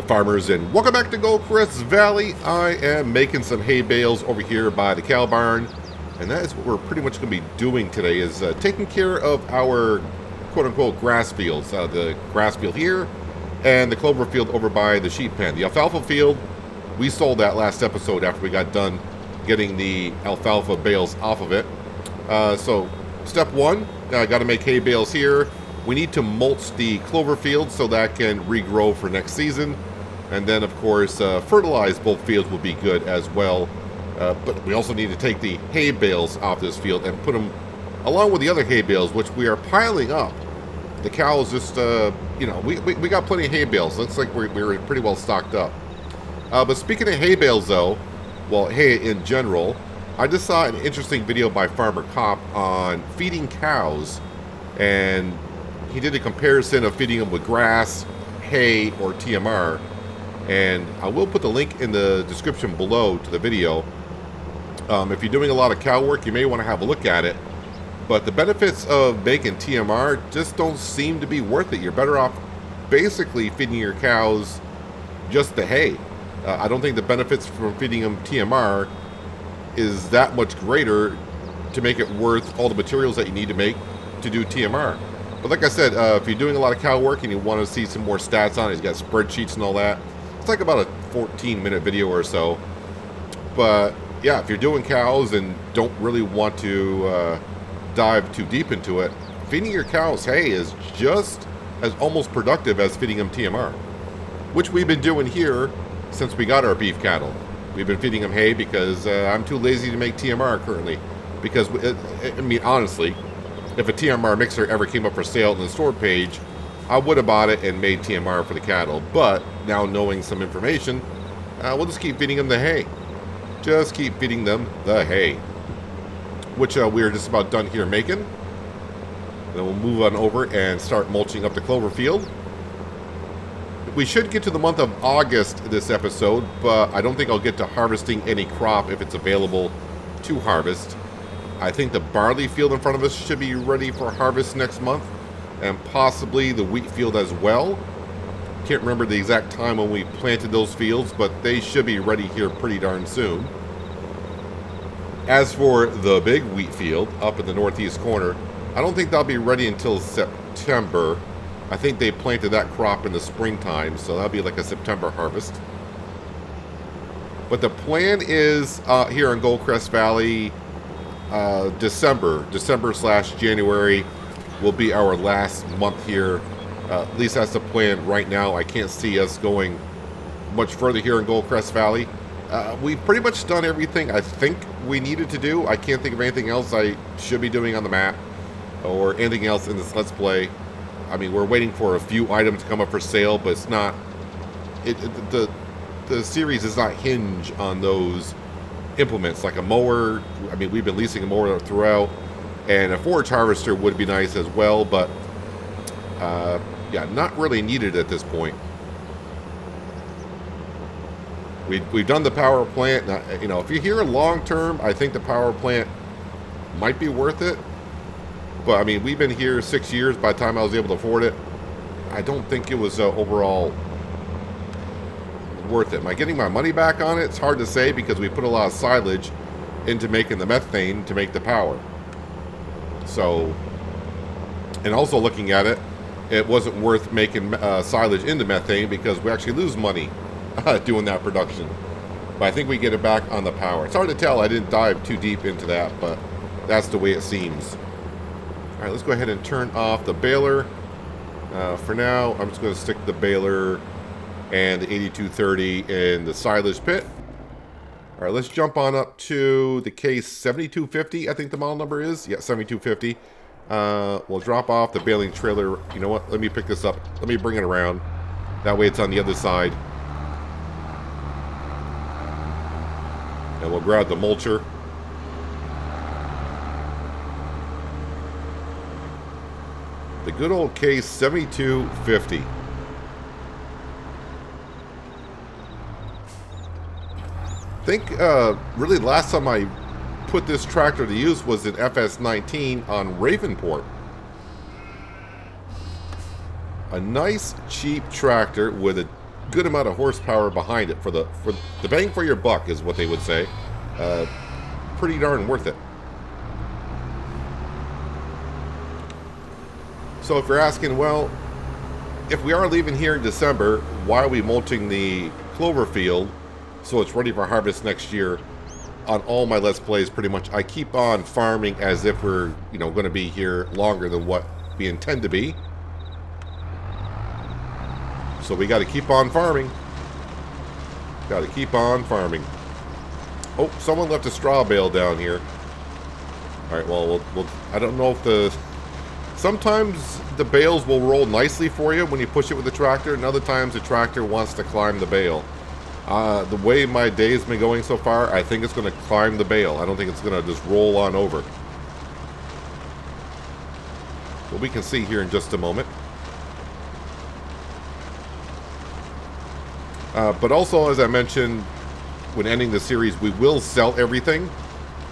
farmers, and welcome back to Goldcrest Valley. I am making some hay bales over here by the cow barn, and that is what we're pretty much going to be doing today, is taking care of our quote-unquote grass fields. The grass field here and the clover field over by the sheep pen. The alfalfa field, we sold that last episode after we got done getting the alfalfa bales off of it. So step one, got to make hay bales here. We need to mulch the clover field so that can regrow for next season. And then, of course, fertilize both fields will be good as well. But we also need to take the hay bales off this field and put them along with the other hay bales, which we are piling up. The cows just, we got plenty of hay bales. Looks like we're pretty well stocked up. But speaking of hay bales, though, well, hay in general, I just saw an interesting video by Farmer Cop on feeding cows, and he did a comparison of feeding them with grass, hay, or TMR, and I will put the link in the description below to the video. If you're doing a lot of cow work, you may want to have a look at it, but the benefits of making TMR just don't seem to be worth it. You're better off basically feeding your cows just the hay. I don't think the benefits from feeding them TMR is that much greater to make it worth all the materials that you need to make to do TMR. But like I said, if you're doing a lot of cow work and you want to see some more stats on it, he's got spreadsheets and all that. It's like about a 14-minute video or so. But yeah, if you're doing cows and don't really want to dive too deep into it, feeding your cows hay is just as almost productive as feeding them TMR, which we've been doing here since we got our beef cattle. We've been feeding them hay because I'm too lazy to make TMR currently. Because, I mean, honestly, if a TMR mixer ever came up for sale on the store page, I would have bought it and made TMR for the cattle. But now knowing some information, we'll just keep feeding them the hay. Just keep feeding them the hay. Which we're just about done here making. Then we'll move on over and start mulching up the clover field. We should get to the month of August this episode, but I don't think I'll get to harvesting any crop if it's available to harvest. I think the barley field in front of us should be ready for harvest next month, and possibly the wheat field as well. Can't remember the exact time when we planted those fields, but they should be ready here pretty darn soon. As for the big wheat field up in the northeast corner, I don't think that'll be ready until September. I think they planted that crop in the springtime, so that'll be like a September harvest. But the plan is here in Goldcrest Valley, December/January will be our last month here. At least that's the plan right now. I can't see us going much further here in Goldcrest Valley. We've pretty much done everything I think we needed to do. I can't think of anything else I should be doing on the map or anything else in this Let's Play. I mean, we're waiting for a few items to come up for sale, but it's not... The series does not hinge on those implements, like a mower. I mean, we've been leasing a mower throughout, and a forage harvester would be nice as well, but yeah, not really needed at this point. We've done the power plant. Now, you know, if you're here long term, I think the power plant might be worth it. But I mean, we've been here 6 years. By the time I was able to afford it, I don't think it was overall worth it. Am I getting my money back on it? It's hard to say because we put a lot of silage into making the methane to make the power. So, and also looking at it, it wasn't worth making silage into methane because we actually lose money doing that production. But I think we get it back on the power. It's hard to tell. I didn't dive too deep into that, but that's the way it seems. All right, let's go ahead and turn off the baler. For now, I'm just going to stick the baler and the 8230 in the silage pit. All right, let's jump on up to the case 7250, I think the model number is. Yeah, 7250. We'll drop off the baling trailer. You know what? Let me pick this up. Let me bring it around. That way it's on the other side. And we'll grab the mulcher. The good old case 7250. I think really the last time I put this tractor to use was in FS19 on Ravenport. A nice cheap tractor with a good amount of horsepower behind it for the bang for your buck is what they would say. Pretty darn worth it. So if you're asking, well, if we are leaving here in December, why are we mulching the clover field so it's ready for harvest next year? On all my Let's Plays, pretty much, I keep on farming as if we're, going to be here longer than what we intend to be. So we got to keep on farming. Got to keep on farming. Oh, someone left a straw bale down here. All right, well, I don't know if sometimes the bales will roll nicely for you when you push it with the tractor, and other times the tractor wants to climb the bale. The way my day's been going so far, I think it's going to climb the bale. I don't think it's going to just roll on over. But we can see here in just a moment. But also, as I mentioned, when ending the series, we will sell everything.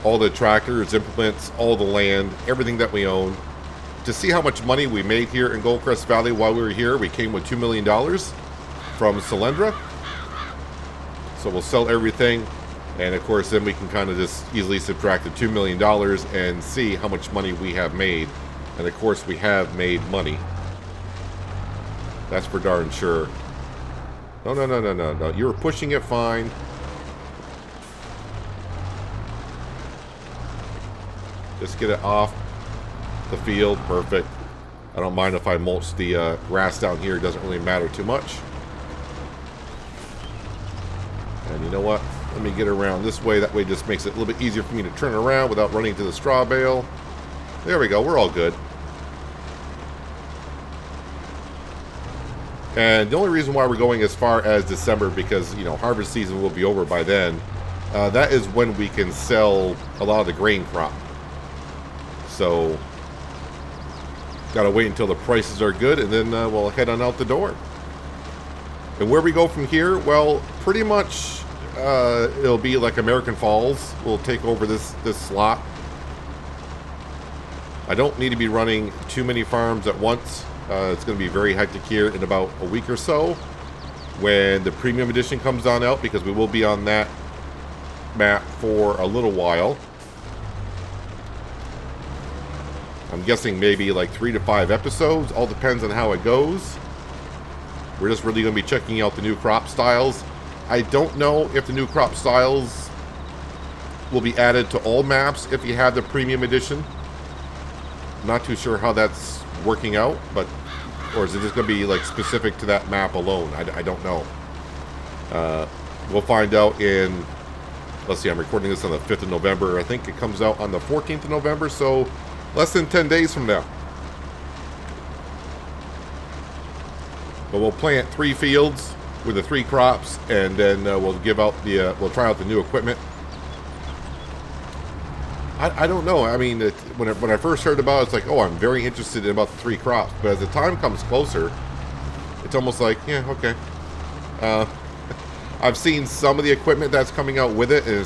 All the tractors, implements, all the land, everything that we own. To see how much money we made here in Goldcrest Valley while we were here, we came with $2 million from Solyndra. So we'll sell everything, and of course then we can kind of just easily subtract the $2 million and see how much money we have made. And of course we have made money. That's for darn sure. No. You were pushing it fine. Just get it off the field. Perfect. I don't mind if I mulch the grass down here. It doesn't really matter too much. And you know what? Let me get around this way. That way just makes it a little bit easier for me to turn around without running to the straw bale. There we go. We're all good. And the only reason why we're going as far as December, because, harvest season will be over by then. That is when we can sell a lot of the grain crop. So, gotta wait until the prices are good, and then we'll head on out the door. And where we go from here, well, pretty much it'll be like American Falls. We'll take over this slot. I don't need to be running too many farms at once. It's going to be very hectic here in about a week or so when the premium edition comes on out, because we will be on that map for a little while. I'm guessing maybe like 3 to 5 episodes. All depends on how it goes. We're just really going to be checking out the new crop styles. I don't know if the new crop styles will be added to all maps if you have the premium edition. Not too sure how that's working out, or is it just going to be like specific to that map alone? I don't know. We'll find out in, let's see, I'm recording this on the 5th of November. I think it comes out on the 14th of November, so less than 10 days from now. But we'll plant 3 fields with the 3 crops, and then we'll give out we'll try out the new equipment. I don't know. I mean, when I first heard about it, it's like, oh, I'm very interested in about the 3 crops. But as the time comes closer, it's almost like, yeah, okay. I've seen some of the equipment that's coming out with it, and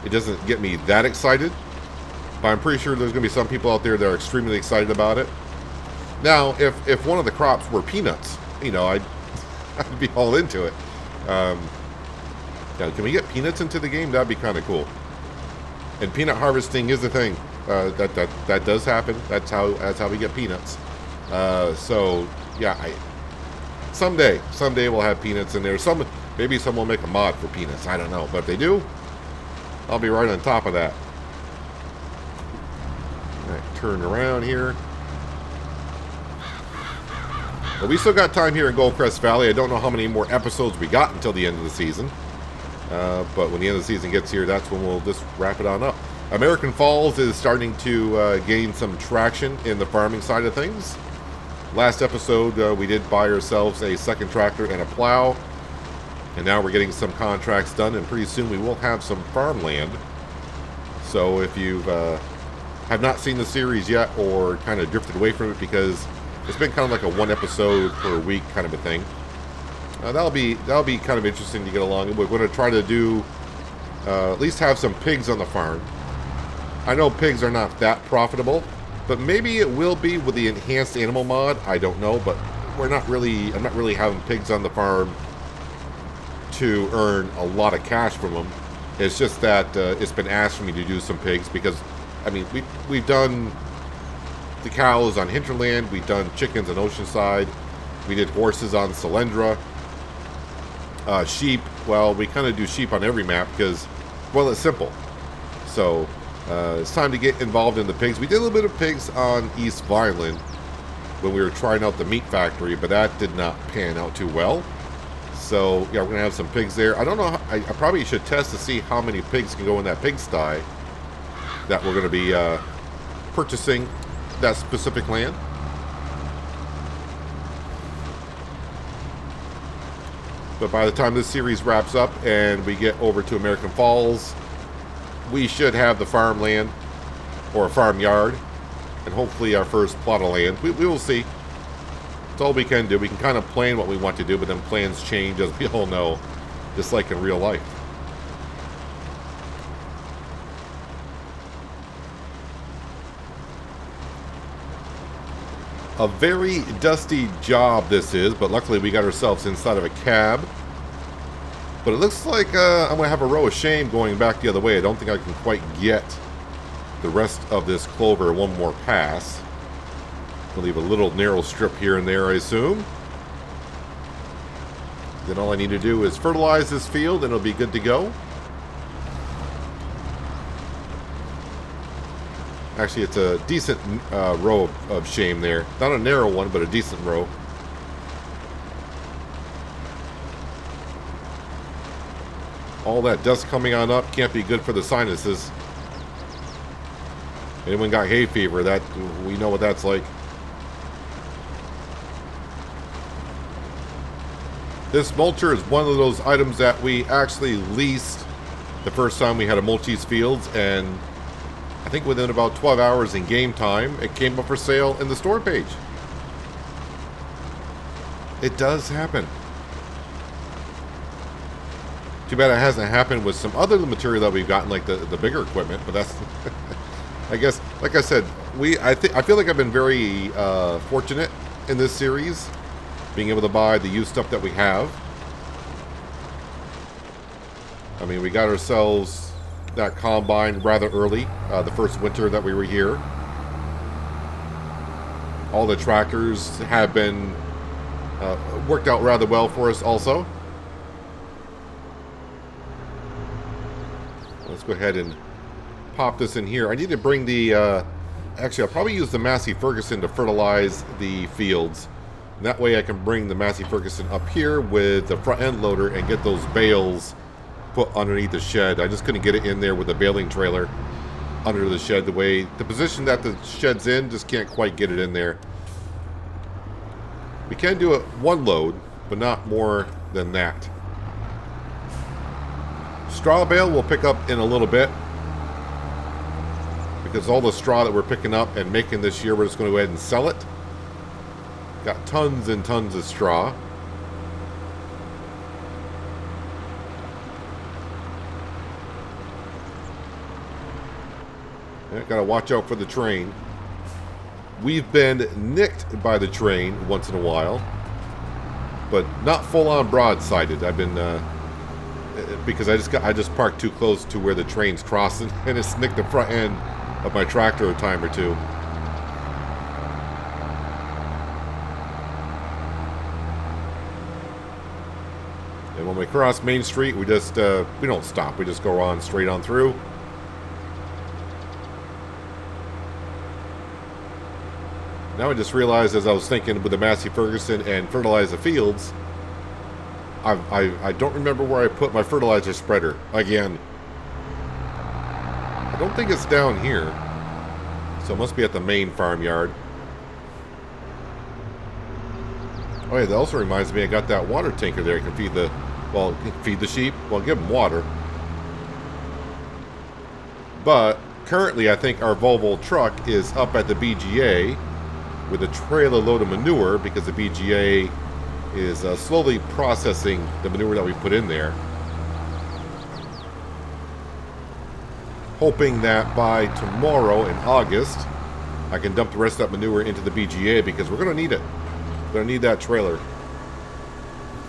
it doesn't get me that excited. But I'm pretty sure there's going to be some people out there that are extremely excited about it. Now, if one of the crops were peanuts, I'd be all into it. Can we get peanuts into the game? That'd be kind of cool. And peanut harvesting is a thing. That does happen. That's how we get peanuts. So yeah, someday we'll have peanuts in there. Maybe someone will make a mod for peanuts. I don't know, but if they do, I'll be right on top of that. All right, turn around here. Well, we still got time here in Goldcrest Valley. I don't know how many more episodes we got until the end of the season. But when the end of the season gets here, that's when we'll just wrap it on up. American Falls is starting to gain some traction in the farming side of things. Last episode, we did buy ourselves a second tractor and a plow. And now we're getting some contracts done, and pretty soon we will have some farmland. So if you have not seen the series yet, or kind of drifted away from it because it's been kind of like a 1 episode per week kind of a thing, that'll be kind of interesting to get along. We're going to try to do at least have some pigs on the farm. I know pigs are not that profitable, but maybe it will be with the enhanced animal mod. I don't know, but I'm not really having pigs on the farm to earn a lot of cash from them. It's just that it's been asked for me to do some pigs because, I mean, we've done the cows on hinterland, we've done chickens on Oceanside, we did horses on Solendra, sheep. Well, we kind of do sheep on every map because, well, it's simple. So it's time to get involved in the pigs. We did a little bit of pigs on East Vineland when we were trying out the meat factory, but that did not pan out too well. So yeah, we're gonna have some pigs there. I don't know. I probably should test to see how many pigs can go in that pigsty that we're gonna be purchasing that specific land. But by the time this series wraps up and we get over to American Falls, we should have the farmland or a farmyard and hopefully our first plot of land. We will see. That's all we can do. We can kind of plan what we want to do, but then plans change, as we all know, just like in real life. A very dusty job this is, but luckily we got ourselves inside of a cab. But it looks like I'm going to have a row of shame going back the other way. I don't think I can quite get the rest of this clover one more pass. We'll leave a little narrow strip here and there, I assume. Then all I need to do is fertilize this field and it'll be good to go. Actually, it's a decent row of shame there. Not a narrow one, but a decent row. All that dust coming on up can't be good for the sinuses. Anyone got hay fever, that we know what that's like. This mulcher is one of those items that we actually leased the first time we had a Mulchie's Fields, and I think within about 12 hours in game time, it came up for sale in the store page. It does happen. Too bad it hasn't happened with some other material that we've gotten, like the bigger equipment, but that's, I guess, like I said, I feel like I've been very fortunate in this series, being able to buy the used stuff that we have. I mean, we got ourselves that combine rather early, the first winter that we were here. All the tractors have been worked out rather well for us also. Let's go ahead and pop this in here. I need to bring the, actually I'll probably use the Massey Ferguson to fertilize the fields. And that way I can bring the Massey Ferguson up here with the front end loader and get those bales put underneath the shed. I just couldn't get it in there with the baling trailer under the shed. The position that the shed's in, just can't quite get it in there. We can do it one load, but not more than that. Straw bale we'll pick up in a little bit, because all the straw that we're picking up and making this year, we're just going to go ahead and sell it. Got tons and tons of straw. Yeah, gotta watch out for the train. We've been nicked by the train once in a while, but not full-on broadsided. I've been because I just parked too close to where the train's crossing, and it's nicked the front end of my tractor a time or two. And when we cross Main Street, we just we don't stop. We just go on straight on through. Now I just realized, as I was thinking with the Massey Ferguson and fertilize the fields, I don't remember where I put my fertilizer spreader again. I don't think it's down here, so it must be at the main farmyard. Oh yeah, that also reminds me, I got that water tanker there. I can feed the sheep. Well, give them water. But currently, I think our Volvo truck is up at the BGA with a trailer load of manure, because the BGA is slowly processing the manure that we put in there. Hoping that by tomorrow in August, I can dump the rest of that manure into the BGA, because we're going to need it. But I need that trailer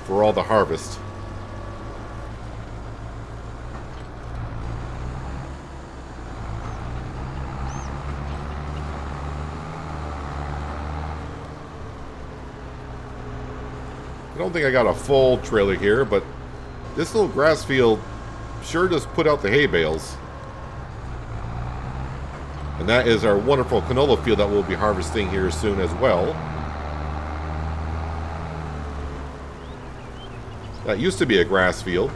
for all the harvest. I don't think I got a full trailer here, but this little grass field sure does put out the hay bales. And that is our wonderful canola field that we'll be harvesting here soon as well. That used to be a grass field.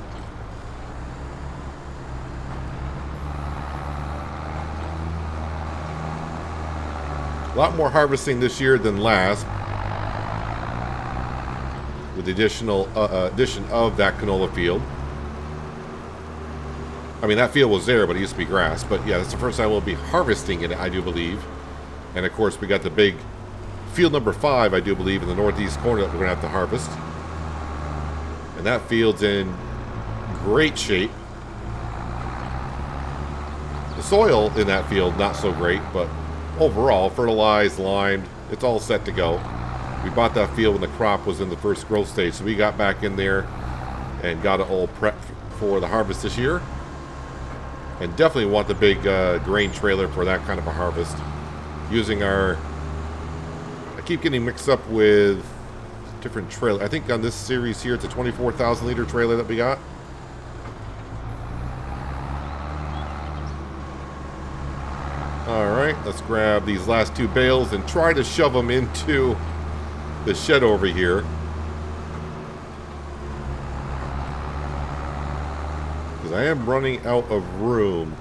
A lot more harvesting this year than last, with the addition of that canola field. I mean, that field was there, but it used to be grass. But yeah, that's the first time we'll be harvesting it, I do believe. And of course, we got the big field number 5, I do believe, in the northeast corner that we're going to have to harvest. And that field's in great shape. The soil in that field, not so great, but overall, fertilized, limed, it's all set to go. We bought that field when the crop was in the first growth stage, so we got back in there and got it all prepped for the harvest this year. And definitely want the big grain trailer for that kind of a harvest. Using our... I keep getting mixed up with different trailer. I think on this series here, it's a 24,000 liter trailer that we got. Alright, let's grab these last 2 bales and try to shove them into the shed over here. Because I am running out of room.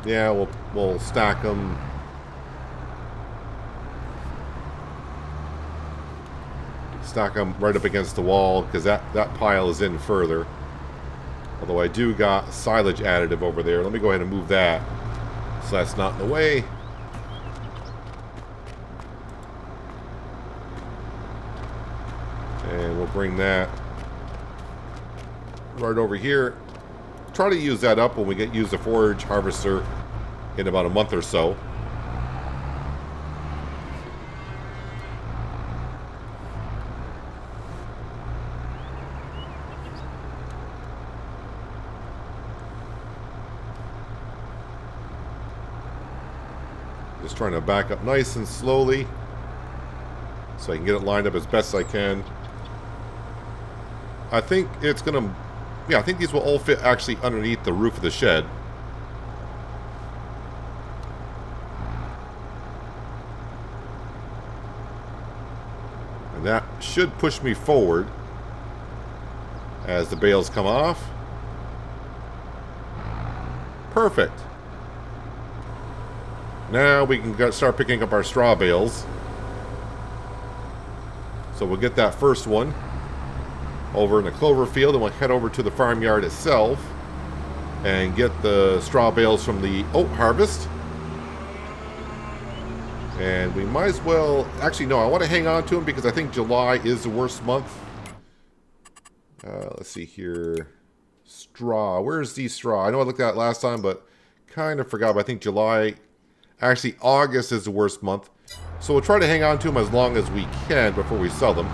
Yeah, we'll stack them. Stack them right up against the wall, because that pile is in further. Although I do got silage additive over there. Let me go ahead and move that so that's not in the way. And we'll bring that right over here. Try to use that up when we use the forage harvester in about a month or so. Just trying to back up nice and slowly so I can get it lined up as best I can. I think it's gonna... Yeah, I think these will all fit actually underneath the roof of the shed. And that should push me forward as the bales come off. Perfect. Now we can start picking up our straw bales. So we'll get that first one over in the clover field, and we'll head over to the farmyard itself and get the straw bales from the oat harvest. And we might as well... Actually, no, I want to hang on to them because I think July is the worst month. Let's see here. Straw. Where's the straw? I know I looked at it last time, but kind of forgot. But I think July... Actually, August is the worst month. So we'll try to hang on to them as long as we can before we sell them.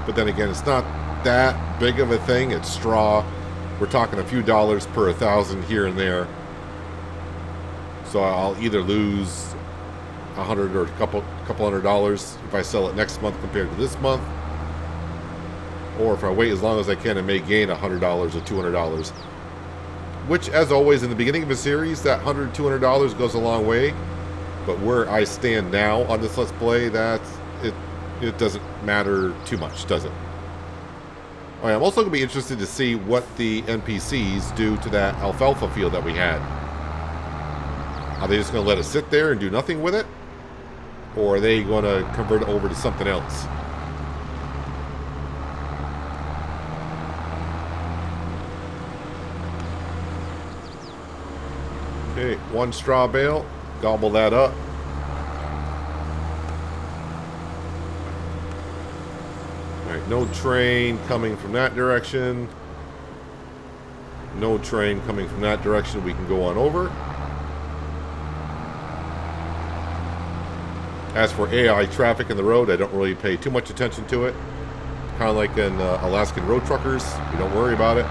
But then again, it's not that big of a thing. It's straw. We're talking a few dollars per 1,000 here and there. So I'll either lose $100 or a couple $100 if I sell it next month compared to this month. Or if I wait as long as I can, I may gain $100 or $200. Which, as always, in the beginning of a series, that $100, $200 goes a long way. But where I stand now on this Let's Play, it doesn't matter too much, does it? All right, I'm also going to be interested to see what the NPCs do to that alfalfa field that we had. Are they just going to let it sit there and do nothing with it? Or are they going to convert it over to something else? Okay, one straw bale. Gobble that up. Alright, no train coming from that direction. No train coming from that direction. We can go on over. As for AI traffic in the road, I don't really pay too much attention to it. Kind of like in Alaskan road truckers. You don't worry about it.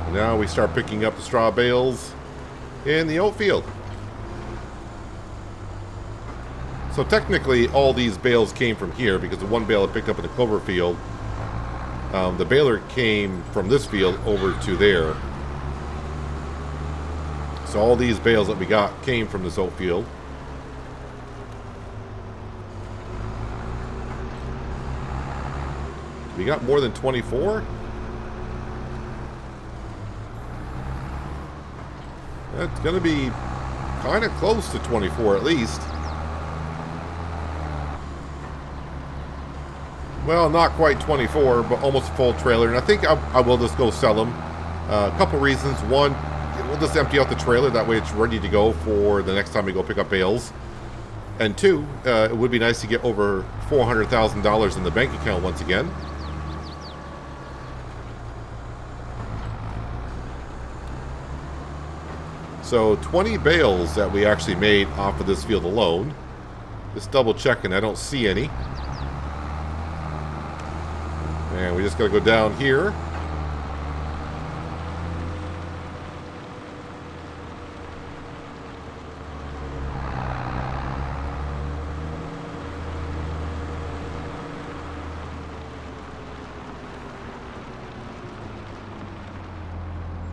And now we start picking up the straw bales in the oat field. So technically, all these bales came from here because the one bale I picked up in the clover field, the baler came from this field over to there. So all these bales that we got came from this oat field. We got more than 24? That's going to be kind of close to 24 at least. Well, not quite 24, but almost a full trailer. And I think I will just go sell them. A couple reasons. One, we'll just empty out the trailer. That way it's ready to go for the next time we go pick up bales. And two, it would be nice to get over $400,000 in the bank account once again. So 20 bales that we actually made off of this field alone. Just double checking, I don't see any. And we just got to go down here.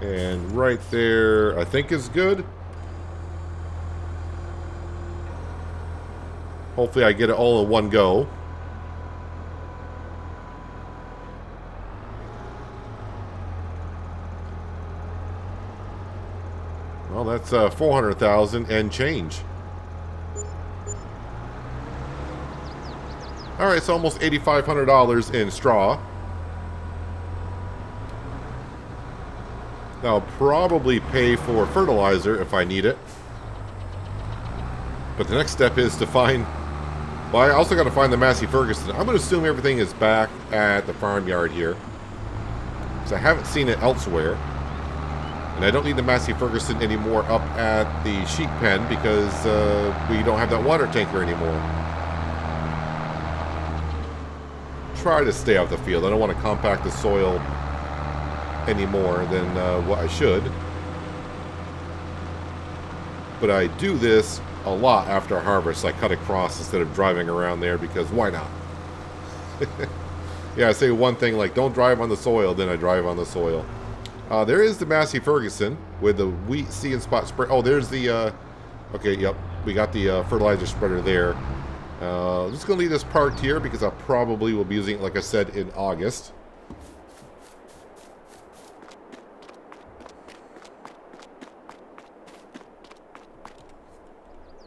And right there, I think is good. Hopefully I get it all in one go. Well, that's 400,000 and change. All right, so almost $8,500 in straw. I'll probably pay for fertilizer if I need it. But the next step is to find... Well, I also got to find the Massey Ferguson. I'm going to assume everything is back at the farmyard here. So I haven't seen it elsewhere. And I don't need the Massey Ferguson anymore up at the sheep pen because we don't have that water tanker anymore. Try to stay out the field. I don't want to compact the soil any more than what I should. But I do this a lot after harvest. I cut across instead of driving around there because why not? Yeah, I say one thing like don't drive on the soil, then I drive on the soil. There is the Massey Ferguson with the wheat see and spot spray. Oh, there's the okay, yep, we got the fertilizer spreader there. I'm just gonna leave this parked here because I probably will be using it, like I said, in August.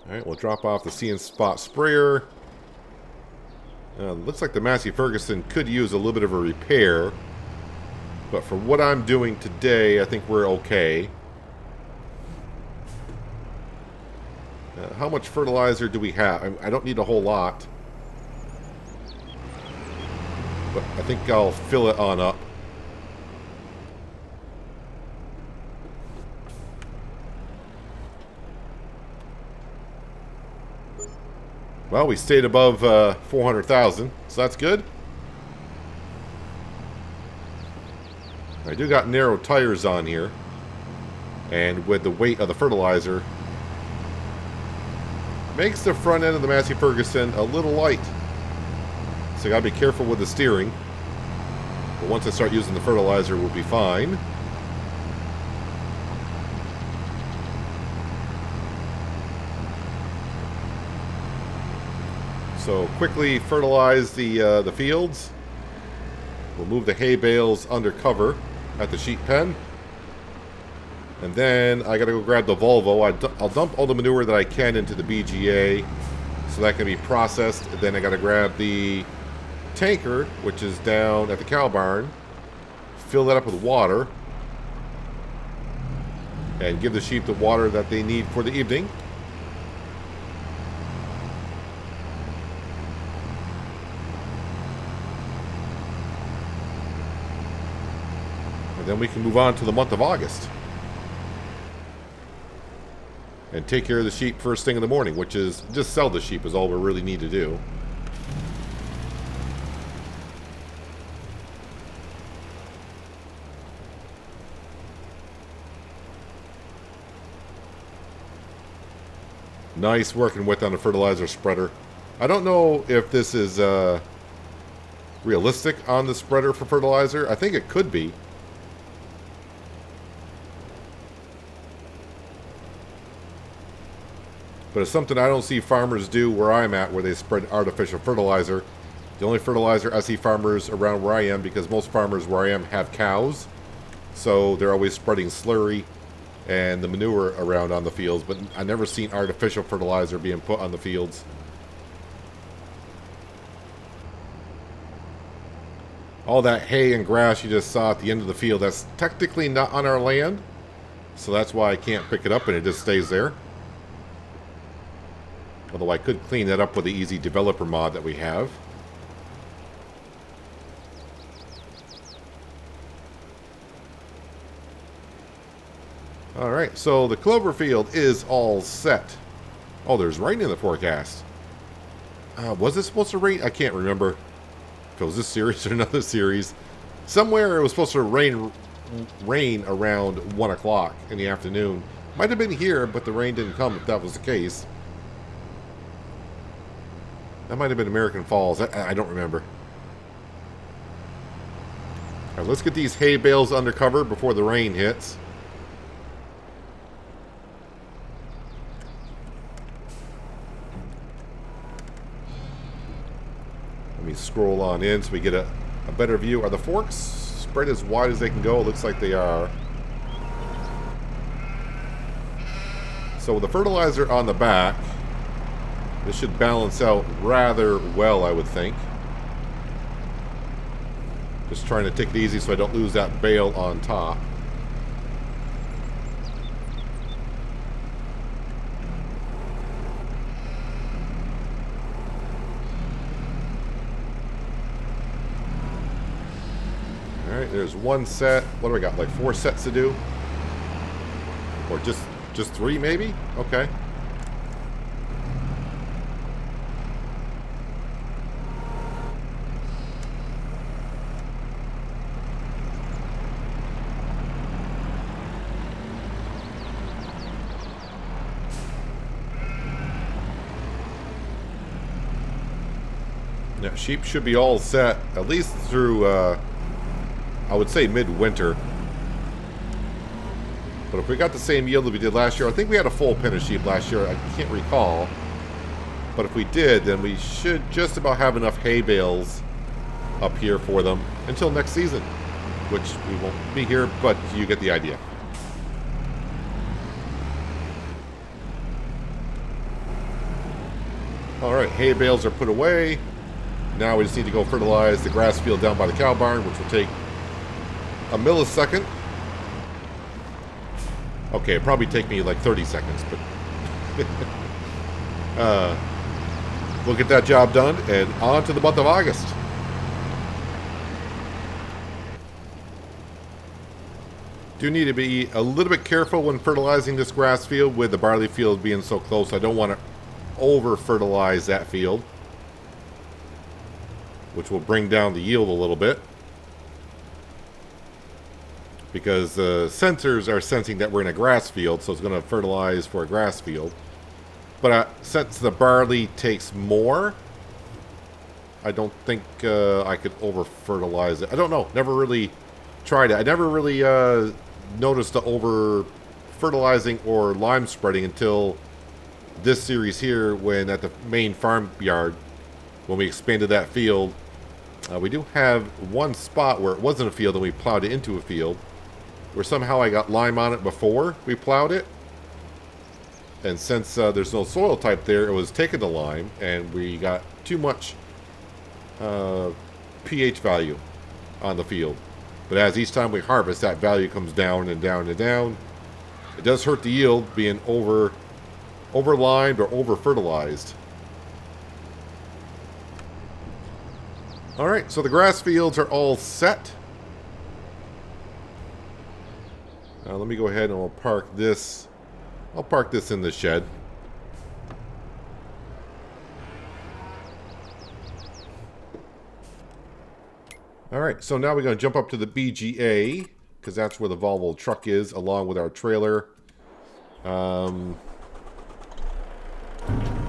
Alright, we'll drop off the See and Spot sprayer. Looks like the Massey Ferguson could use a little bit of a repair. But for what I'm doing today, I think we're okay. How much fertilizer do we have? I don't need a whole lot. But I think I'll fill it on up. Well, we stayed above 400,000, so that's good. I do got narrow tires on here, and with the weight of the fertilizer, makes the front end of the Massey Ferguson a little light. So I gotta be careful with the steering. But once I start using the fertilizer, we'll be fine. So quickly fertilize the fields. We'll move the hay bales under cover at the sheep pen. And then I gotta go grab the Volvo. I'll dump all the manure that I can into the BGA so that can be processed. And then I gotta grab the tanker, which is down at the cow barn, fill that up with water, and give the sheep the water that they need for the evening. And then we can move on to the month of August. And take care of the sheep first thing in the morning, which is just sell the sheep is all we really need to do. Nice working with on the fertilizer spreader. I don't know if this is realistic on the spreader for fertilizer. I think it could be. But it's something I don't see farmers do where I'm at, where they spread artificial fertilizer. The only fertilizer I see farmers around where I am, because most farmers where I am have cows, so they're always spreading slurry and the manure around on the fields, but I've never seen artificial fertilizer being put on the fields. All that hay and grass you just saw at the end of the field, that's technically not on our land, so that's why I can't pick it up and it just stays there. Although I could clean that up with the easy developer mod that we have. Alright, so the clover field is all set. Oh, there's rain in the forecast. Was it supposed to rain? I can't remember if it was this series or another series. Somewhere it was supposed to rain around 1 o'clock in the afternoon. Might have been here, but the rain didn't come if that was the case. That might have been American Falls. I don't remember. Alright, let's get these hay bales under cover before the rain hits. Let me scroll on in so we get a better view. Are the forks spread as wide as they can go? It looks like they are. So with the fertilizer on the back, this should balance out rather well, I would think. Just trying to take it easy so I don't lose that bale on top. Alright, there's one set. What do I got? Like 4 sets to do? Or just 3 maybe? Okay. Now, sheep should be all set at least through I would say midwinter. But if we got the same yield that we did last year, I think we had a full pen of sheep last year. I can't recall. But if we did, then we should just about have enough hay bales up here for them until next season. Which we won't be here, but you get the idea. Alright, hay bales are put away. Now we just need to go fertilize the grass field down by the cow barn, which will take a millisecond. Okay, it'll probably take me like 30 seconds, but we'll get that job done and on to the month of August. Do need to be a little bit careful when fertilizing this grass field with the barley field being so close. I don't want to over fertilize that field, which will bring down the yield a little bit. Because the sensors are sensing that we're in a grass field, so it's going to fertilize for a grass field. But since the barley takes more, I don't think I could over-fertilize it. I don't know. Never really tried it. I never really noticed the over-fertilizing or lime spreading until this series here, when at the main farm yard, when we expanded that field. We do have one spot where it wasn't a field and we plowed it into a field, where somehow I got lime on it before we plowed it. And since there's no soil type there, it was taken to lime, and we got too much pH value on the field. But as each time we harvest, that value comes down and down and down. It does hurt the yield being over-limed or over-fertilized. Alright, so the grass fields are all set. Let me go ahead and we'll park this. I'll park this in the shed. Alright, so now we're going to jump up to the BGA, because that's where the Volvo truck is, along with our trailer.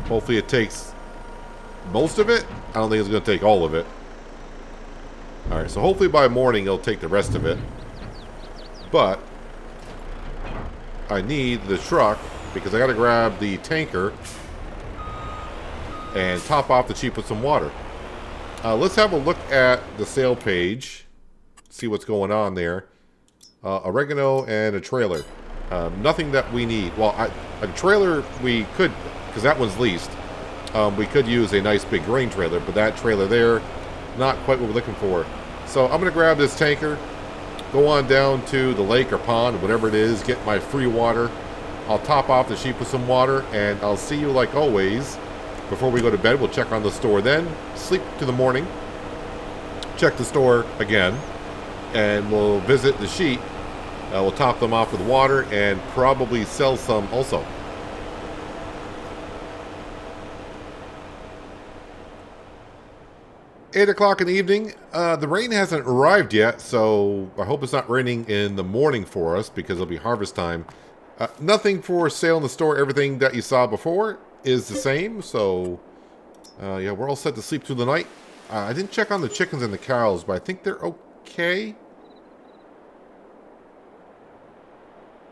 Hopefully it takes most of it. I don't think it's going to take all of it. Alright, so hopefully by morning it'll take the rest of it. But I need the truck, because I got to grab the tanker and top off the Jeep with some water. Let's have a look at the sale page, see what's going on there. Oregano and a trailer. Nothing that we need. Well, a trailer we could, because that one's leased. We could use a nice big grain trailer, but that trailer there, not quite what we're looking for. So I'm going to grab this tanker, go on down to the lake or pond, whatever it is, get my free water. I'll top off the sheep with some water, and I'll see you like always. Before we go to bed, we'll check on the store then, sleep to the morning, check the store again, and we'll visit the sheep. We'll top them off with water and probably sell some also. Eight o'clock in the evening. The rain hasn't arrived yet, so I hope it's not raining in the morning for us because it'll be harvest time. Nothing for sale in the store. Everything that you saw before is the same, so yeah, we're all set to sleep through the night. I didn't check on the chickens and the cows, but I think they're okay.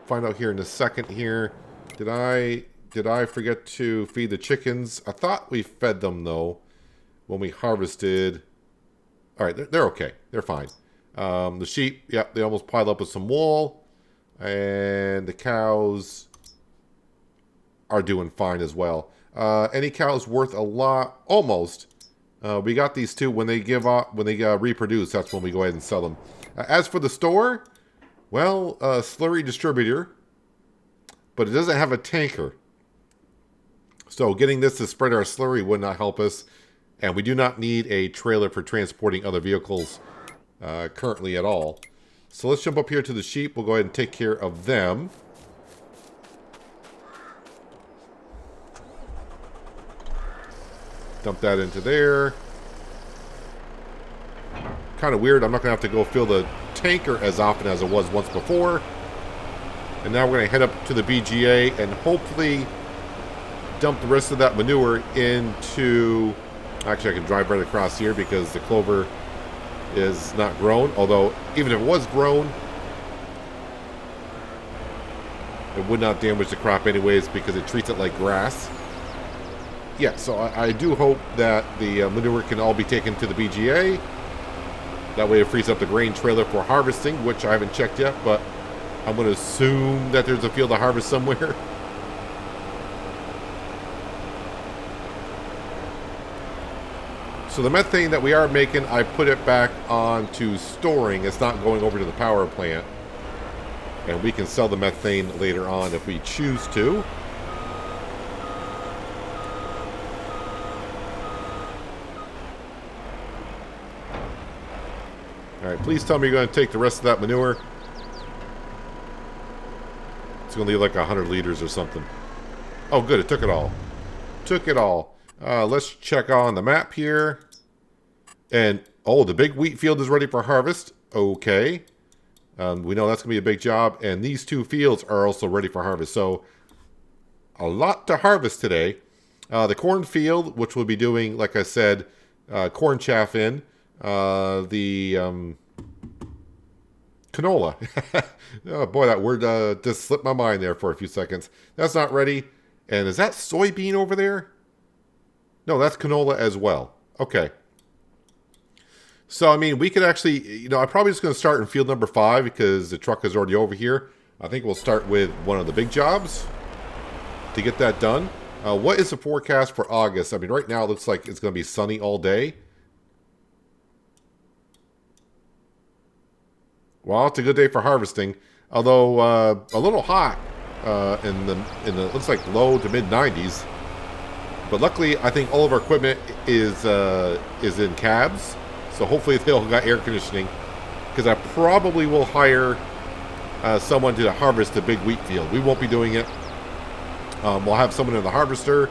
Find out here in a second here. Did I forget to feed the chickens? I thought we fed them though when we harvested. All right, they're okay. They're fine. The sheep, yeah, they almost piled up with some wool, and the cows are doing fine as well. Any cows worth a lot? Almost. We got these two when they give up, when they reproduce. That's when we go ahead and sell them. As for the store, well, slurry distributor, but it doesn't have a tanker. So getting this to spread our slurry would not help us, and we do not need a trailer for transporting other vehicles currently at all. So let's jump up here to the sheep. We'll go ahead and take care of them. Dump that into there. Kind of weird. I'm not going to have to go fill the tanker as often as it was once before. And now we're going to head up to the BGA and hopefully dump the rest of that manure into... Actually, I can drive right across here because the clover is not grown. Although, even if it was grown, it would not damage the crop anyways because it treats it like grass. Yeah, so I do hope that the manure can all be taken to the BGA. That way it frees up the grain trailer for harvesting, which I haven't checked yet, but I'm going to assume that there's a field to harvest somewhere. So the methane that we are making, I put it back onto storing. It's not going over to the power plant. And we can sell the methane later on if we choose to. Alright, please tell me you're going to take the rest of that manure. It's going to leave like 100 liters or something. Oh, good. It took it all. Took it all. Let's check on the map here. And, oh, the big wheat field is ready for harvest. Okay. We know that's going to be a big job. And these two fields are also ready for harvest. So, a lot to harvest today. The corn field, which we'll be doing, like I said, corn chaff in. The canola. Oh boy, that word just slipped my mind there for a few seconds. That's not ready. And is that soybean over there? No, that's canola as well. Okay. So, I mean, we could actually, you know, I'm probably just going to start in field number 5 because the truck is already over here. I think we'll start with one of the big jobs to get that done. What is the forecast for August? I mean, right now it looks like it's going to be sunny all day. Well, it's a good day for harvesting, although a little hot in the looks like low to mid 90s. But luckily, I think all of our equipment is in cabs, so hopefully they'll got air conditioning. Because I probably will hire someone to harvest the big wheat field. We won't be doing it. We'll have someone in the harvester.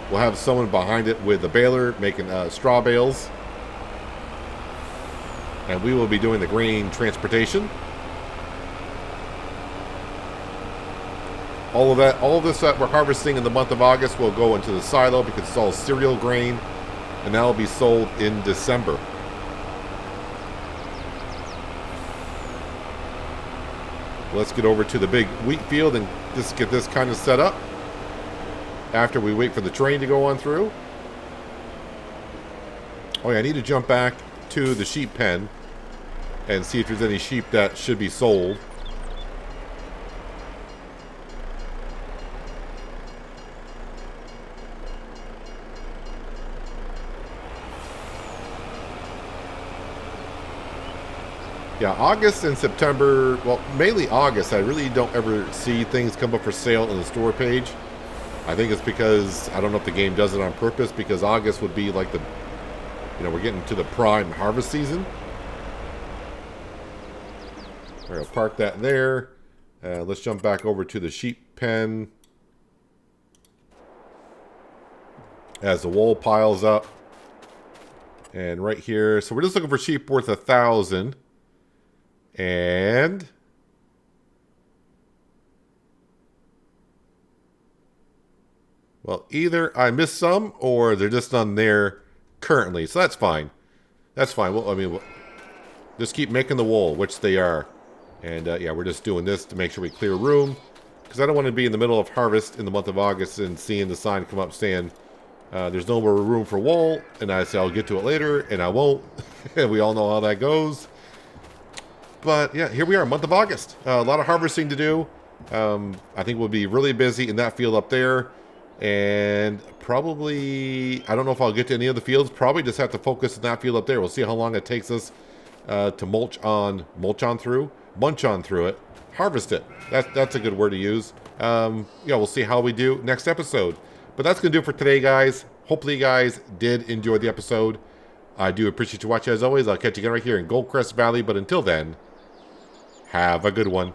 We'll have someone behind it with the baler making straw bales. And we will be doing the grain transportation. All of this that we're harvesting in the month of August will go into the silo because it's all cereal grain, and that will be sold in December. Let's get over to the big wheat field and just get this kind of set up after we wait for the train to go on through. Oh yeah, I need to jump back to the sheep pen and see if there's any sheep that should be sold. Yeah, August and September, well, mainly August, I really don't ever see things come up for sale on the store page. I think it's because, I don't know if the game does it on purpose, because August would be like the, we're getting to the prime harvest season. All right, I'll park that there. Let's jump back over to the sheep pen as the wool piles up. And right here, so we're just looking for sheep worth 1,000. And well, either I missed some or they're just on there currently. So that's fine. That's fine. Well, I mean, we'll just keep making the wool, which they are. And yeah, we're just doing this to make sure we clear room. Because I don't want to be in the middle of harvest in the month of August and seeing the sign come up saying there's no more room for wool. And I say I'll get to it later, and I won't. And we all know how that goes. But yeah, here we are, month of August. A lot of harvesting to do. I think we'll be really busy in that field up there. And probably, I don't know if I'll get to any of the fields. Probably just have to focus on that field up there. We'll see how long it takes us to munch on through it, harvest it. That's a good word to use. Yeah, we'll see how we do next episode. But that's going to do it for today, guys. Hopefully you guys did enjoy the episode. I do appreciate you watching as always. I'll catch you again right here in Goldcrest Valley. But until then, have a good one.